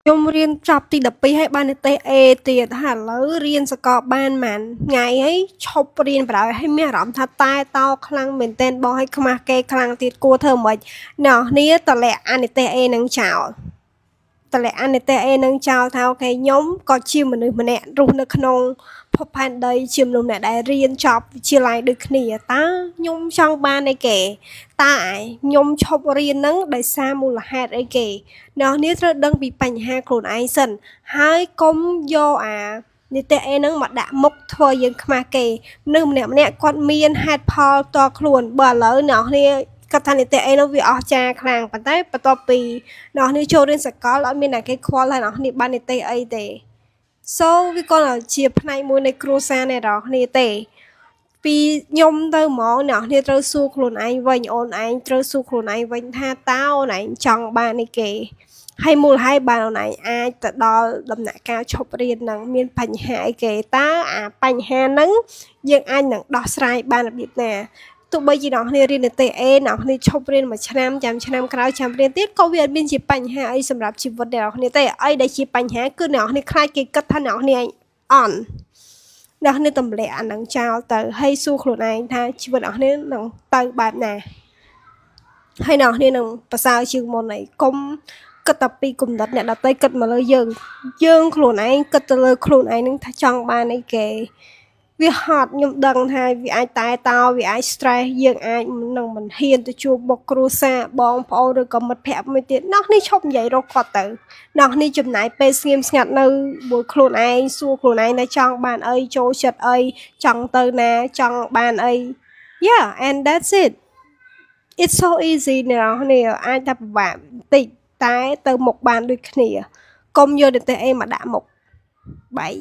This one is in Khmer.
ខ្ញុំរៀនចប់ទី12ហើយបាននិទេស A ទៀតហើយឥឡូវរៀនសកលបានប៉ុន្មានថ្ងៃហើយឈប់រៀនបណ្ដោយហើយមានអារម្មណ៍ថាតែតខ្លាំងមែនទែនបងហើយខ្មាស់គេខ្លាំងទៀតគួរធ្វើម៉េចអ្នកគ្នាតម្លាក់អានិទេស A នឹងចោលតម្លាក់អានិទេស A នឹងចោលថាអូខេខ្ញុំក៏ជាមនុស្សម្នាក់រស់នៅក្នុងភពផែនដីជាមនុស្សម្នាក់ដែលរៀនចប់វិទ្យាល័យដូចគ្នាតើខ្ញុំចង់បានអីគេតើខ្ញុំឈប់រៀននឹងដោយសារមូលហេតុអីគេអ្នកនាងត្រូវដឹងពីបញ្ហាខ្លួនឯងសិនហើយកុំយកអានិទេស A នឹងមកដាក់មុខធ្វើយើងខ្មាស់គេមនុស្សម្នាក់គាត់មានហេតុផលតខ្លួនបើឥឡូវអ្នកនាងគាត់ថានិទេស A នឹងវាអស្ចារ្យខ្លាំងប៉ុន្តែបន្ទាប់ពីអ្នកនាងចូលរៀនសកលអត់មានអ្នកគេខ្វល់ហើយអ្នកនាងបាននិទេសអីទេ so វាក៏ជាផ្នែកមួយនៃគ្រួសារអ្នកនរគ្នាទេពីខ្ញុំទៅហ្មងអ្នកនាងត្រូវសួរខ្លួនឯងវិញអូនឯងត្រូវសួរខ្លួនឯងវិញថាតើអូនឯងចង់បានអីគេហើយមូលហេតុបានអូនឯងអាចទៅដល់ដំណាក់កាលឈប់រៀននឹងមានបញ្ហាអីគេតើអាបញ្ហាហ្នឹងយើងអាចនឹងដោះស្រាយបានរបៀបណាទោះបីជាអ្នកគ្នារៀននិទេស A អ្នកគ្នាឈប់រៀនមួយឆ្នាំចាំឆ្នាំក្រោយចាំរៀនទៀតក៏វាអត់មានជាបញ្ហាអីសម្រាប់ជីវិតអ្នកគ្នាទេអីដែលជាបញ្ហាគឺអ្នកគ្នាខ្លាចគេគិតថាអ្នកគ្នាអន់អ្នកគ្នាទម្លាក់អានឹងចោលទៅហើយសួរខ្លួនឯងថាជីវិតអ្នកគ្នានឹងទៅបែបណាហើយអ្នកគ្នានឹងប្រសើរជាងមុនហើយកុំគិតតែពីគំនិតអ្នកដទៃគិតមកលើយើងខ្លួនឯងគិតទៅលើខ្លួនឯងនឹងថាចង់បានអីគេវាហត់ខ្ញុំដឹងថាវាអាចតែតោវាអាច stress យើងអាចនឹងមិនហ៊ានទៅជួបបុកគ្រួសារបងប្អូនឬក៏មិត្តភ័ក្តិមួយទៀតនោះនេះឈប់និយាយរកគាត់ទៅនោះនេះចំណាយពេលស្ងៀមស្ងាត់នៅមួយខ្លួនឯងសួរខ្លួនឯងថាចង់បានអីចូលចិត្តអីចង់ទៅណាចង់បានអី yeah and that's it it's so easy អ្នកនេះអាចថាពិបាកបន្តិចតែទៅមុខបានដូចគ្នាកុំយកតែអីមកដាក់មុខបាយ